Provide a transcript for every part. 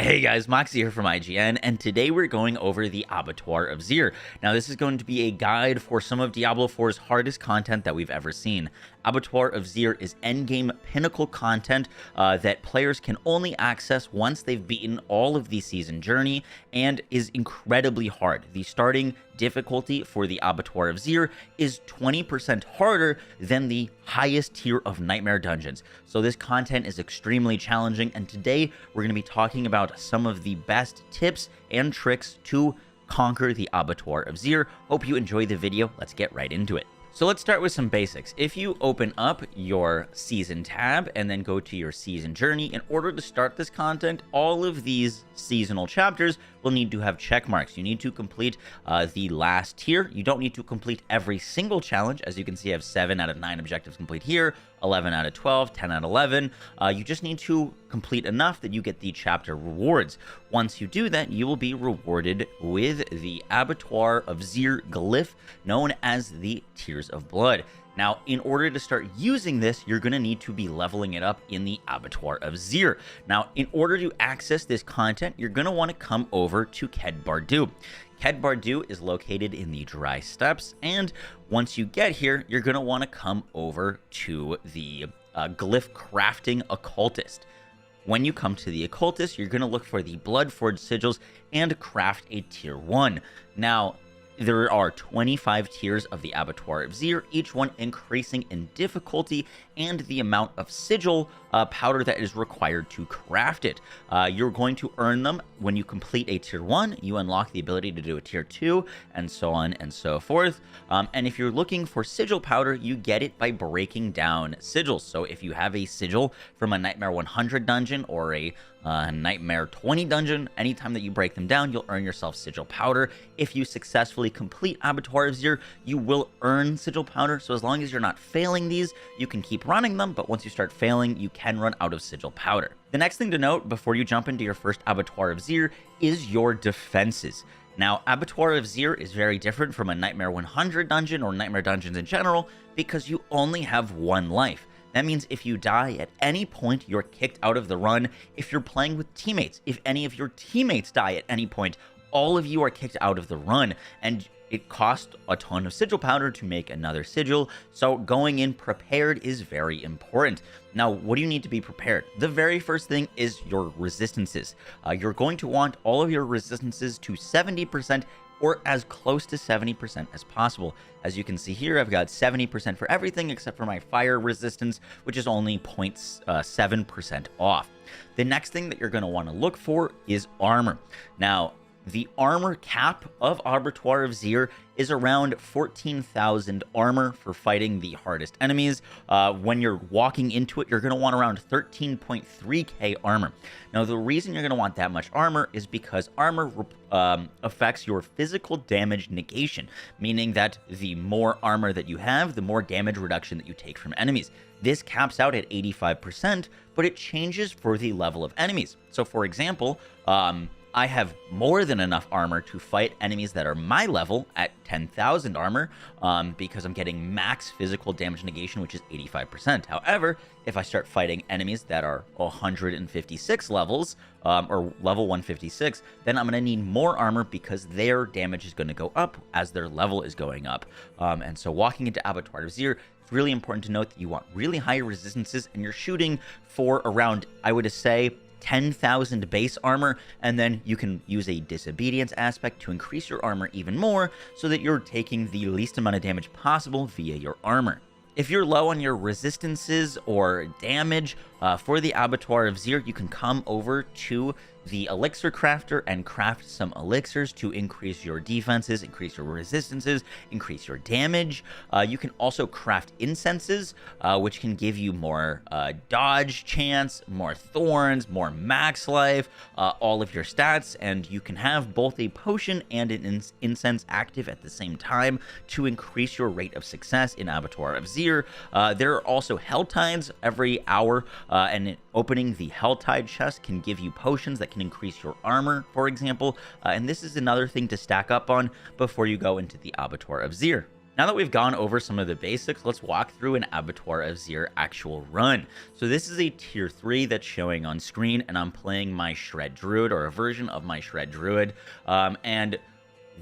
Hey guys, Moxsy here from IGN, and today we're going over the Abattoir of Zir. Now, this is going to be a guide for some of Diablo 4's hardest content that we've ever seen. Abattoir of Zir is endgame pinnacle content that players can only access once they've beaten all of the season journey, and is incredibly hard. The starting difficulty for the Abattoir of Zir is 20% harder than the highest tier of Nightmare dungeons. So this content is extremely challenging, and today we're going to be talking about some of the best tips and tricks to conquer the Abattoir of Zir. Hope you enjoy the video. Let's get right into it. So let's start with some basics. If you open up your season tab and then go to your season journey, in order to start this content, all of these seasonal chapters will need to have check marks. You need to complete the last tier. You don't need to complete every single challenge. As you can see, I have 7 out of 9 objectives complete here, 11 out of 12, 10 out of 11. You just need to complete enough that you get the chapter rewards. Once you do that, you will be rewarded with the Abattoir of Zir glyph, known as the Tears of Blood. Now, in order to start using this, you're going to need to be leveling it up in the Abattoir of Zir. Now, in order to access this content, you're going to want to come over to Ked Bardu. Ked Bardu is located in the Dry Steppes, and once you get here, you're going to want to come over to the Glyph Crafting Occultist. When you come to the Occultist, you're going to look for the Bloodforged Sigils and craft a Tier 1. Now, there are 25 tiers of the Abattoir of Zir, each one increasing in difficulty and the amount of sigil powder that is required to craft it. You're going to earn them when you complete a tier 1. You unlock the ability to do a tier 2, and so on and so forth. And if you're looking for sigil powder, you get it by breaking down sigils. So if you have a sigil from a Nightmare 100 dungeon or a Nightmare 20 dungeon, anytime that you break them down, you'll earn yourself sigil powder. If you successfully complete Abattoir of Zir, you will earn sigil powder. So as long as you're not failing these, you can keep running them, but once you start failing, you can run out of sigil powder. The next thing to note before you jump into your first Abattoir of Zir is your defenses. Now, Abattoir of Zir is very different from a Nightmare 100 dungeon or Nightmare dungeons in general because you only have one life. That means if you die at any point, you're kicked out of the run. If you're playing with teammates, if any of your teammates die at any point, all of you are kicked out of the run, and it costs a ton of sigil powder to make another sigil, so going in prepared is very important. Now, what do you need to be prepared? The very first thing is your resistances. You're going to want all of your resistances to 70% or as close to 70% as possible. As you can see here, I've got 70% for everything except for my fire resistance, which is only 0.7% off. The next thing that you're going to want to look for is armor. Now, the armor cap of Abattoir of Zir is around 14,000 armor for fighting the hardest enemies. When you're walking into it, you're going to want around 13.3k armor. Now, the reason you're going to want that much armor is because armor affects your physical damage negation, meaning that the more armor that you have, the more damage reduction that you take from enemies. This caps out at 85%, but it changes for the level of enemies. So, for example, I have more than enough armor to fight enemies that are my level at 10,000 armor because I'm getting max physical damage negation, which is 85%. However, if I start fighting enemies that are 156 levels or level 156, then I'm going to need more armor because their damage is going to go up as their level is going up. And so walking into Abattoir of Zir, it's really important to note that you want really high resistances, and you're shooting for around, I would say, 10,000 base armor, and then you can use a disobedience aspect to increase your armor even more so that you're taking the least amount of damage possible via your armor. If you're low on your resistances or damage for the Abattoir of Zir, you can come over to the elixir crafter and craft some elixirs to increase your defenses, increase your resistances, increase your damage. You can also craft incenses, which can give you more dodge chance, more thorns, more max life, all of your stats, and you can have both a potion and an incense active at the same time to increase your rate of success in Abattoir of Zir. There are also Hell Tides every hour, and opening the Hell Tide chest can give you potions that can increase your armor, for example, and this is another thing to stack up on before you go into the Abattoir of Zir. Now that we've gone over some of the basics, let's walk through an Abattoir of Zir actual run. So this is a tier 3 that's showing on screen, and I'm playing my Shred Druid, or a version of my Shred Druid. And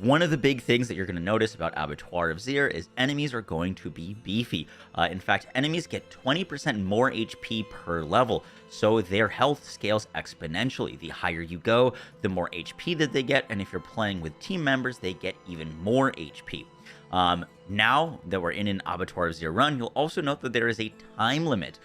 one of the big things that you're going to notice about Abattoir of Zir is enemies are going to be beefy. In fact, enemies get 20% more HP per level, so their health scales exponentially. The higher you go, the more HP that they get, and if you're playing with team members, they get even more HP. Now that we're in an Abattoir of Zir run, you'll also note that there is a time limit.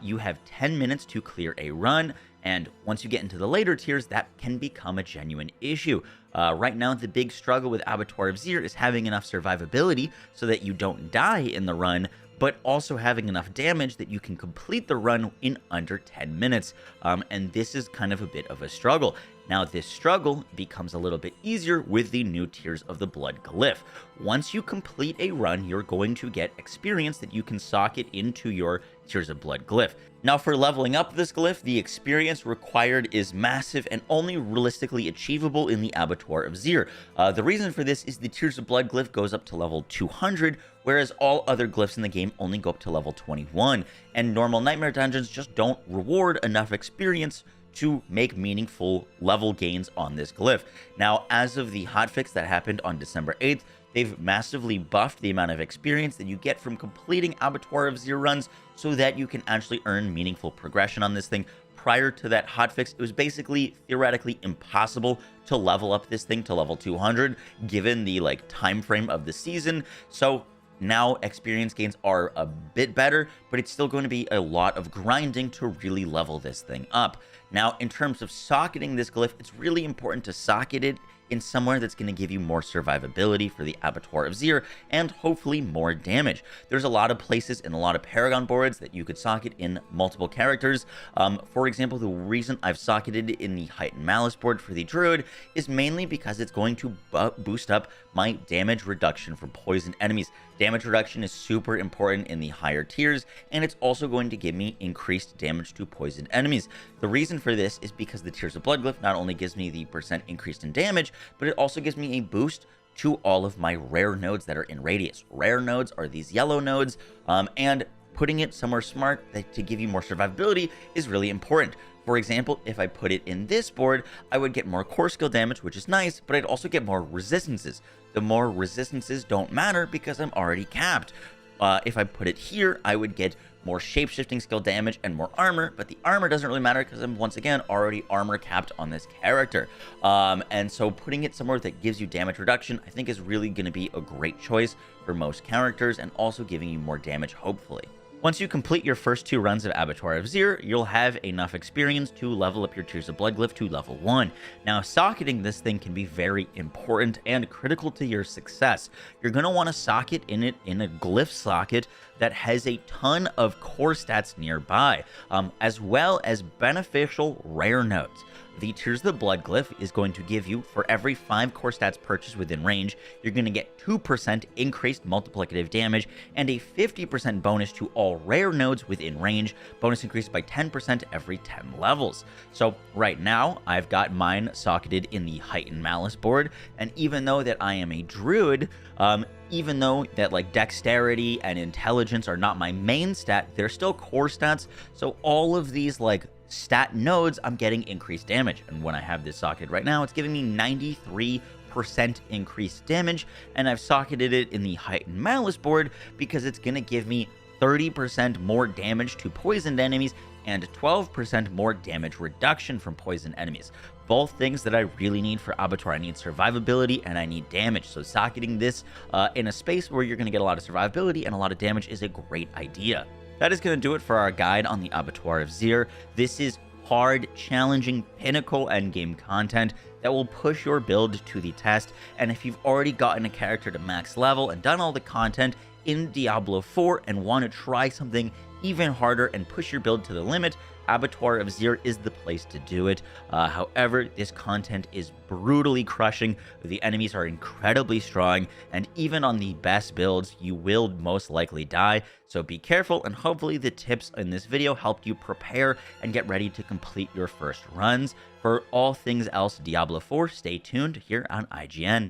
You have 10 minutes to clear a run, and once you get into the later tiers, that can become a genuine issue. Right now, the big struggle with Abattoir of Zir is having enough survivability so that you don't die in the run, but also having enough damage that you can complete the run in under 10 minutes. And this is kind of a bit of a struggle. Now, this struggle becomes a little bit easier with the new tiers of the Blood Glyph. Once you complete a run, you're going to get experience that you can socket into your tiers of Blood Glyph. Now, for leveling up this glyph, the experience required is massive and only realistically achievable in the Abattoir of Zir. The reason for this is the tiers of Blood Glyph goes up to level 200, whereas all other glyphs in the game only go up to level 21, and normal Nightmare dungeons just don't reward enough experience to make meaningful level gains on this glyph. Now, as of the hotfix that happened on December 8th, they've massively buffed the amount of experience that you get from completing Abattoir of Zir runs so that you can actually earn meaningful progression on this thing. Prior to that hotfix, it was basically theoretically impossible to level up this thing to level 200 given the time frame of the season. So now experience gains are a bit better, but it's still going to be a lot of grinding to really level this thing up. Now, in terms of socketing this glyph, it's really important to socket it in somewhere that's going to give you more survivability for the Abattoir of Zir and hopefully more damage. There's a lot of places and a lot of Paragon boards that you could socket in multiple characters. For example, the reason I've socketed in the Heightened Malice board for the Druid is mainly because it's going to boost up my damage reduction for poisoned enemies. Damage reduction is super important in the higher tiers, and it's also going to give me increased damage to poisoned enemies. The reason for this is because the Tiers of Blood Glyph not only gives me the percent increased in damage, but it also gives me a boost to all of my rare nodes that are in radius. Rare nodes are these yellow nodes, and putting it somewhere smart to give you more survivability is really important. For example, if I put it in this board, I would get more core skill damage, which is nice, but I'd also get more resistances. The more resistances don't matter because I'm already capped. If I put it here, I would get more shape-shifting skill damage and more armor, but the armor doesn't really matter because I'm, once again, already armor capped on this character. And so putting it somewhere that gives you damage reduction, I think is really going to be a great choice for most characters and also giving you more damage, hopefully. Once you complete your first 2 runs of Abattoir of Zir, you'll have enough experience to level up your Tiers of Blood Glyph to level 1. Now, socketing this thing can be very important and critical to your success. You're going to want to socket in a glyph socket that has a ton of core stats nearby, as well as beneficial rare nodes. The Tiers of the Blood Glyph is going to give you, for every 5 core stats purchased within range, you're going to get 2% increased multiplicative damage and a 50% bonus to all rare nodes within range, bonus increased by 10% every 10 levels. So right now, I've got mine socketed in the Heightened Malice board, and even though that I am a druid, even though that dexterity and intelligence are not my main stat, they're still core stats, so all of these stat nodes, I'm getting increased damage. And when I have this socket right now, it's giving me 93% increased damage, and I've socketed it in the Heightened Malice board because it's going to give me 30% more damage to poisoned enemies and 12% more damage reduction from poisoned enemies. Both things that I really need for Abattoir. I need survivability and I need damage. So socketing this in a space where you're going to get a lot of survivability and a lot of damage is a great idea. That is going to do it for our guide on the Abattoir of Zir. This is hard, challenging, pinnacle endgame content that will push your build to the test. And if you've already gotten a character to max level and done all the content in Diablo 4 and want to try something even harder and push your build to the limit, Abattoir of Zir is the place to do it. However, this content is brutally crushing. The enemies are incredibly strong, and even on the best builds, you will most likely die. So be careful, and hopefully the tips in this video helped you prepare and get ready to complete your first runs. For all things else Diablo 4, stay tuned here on IGN.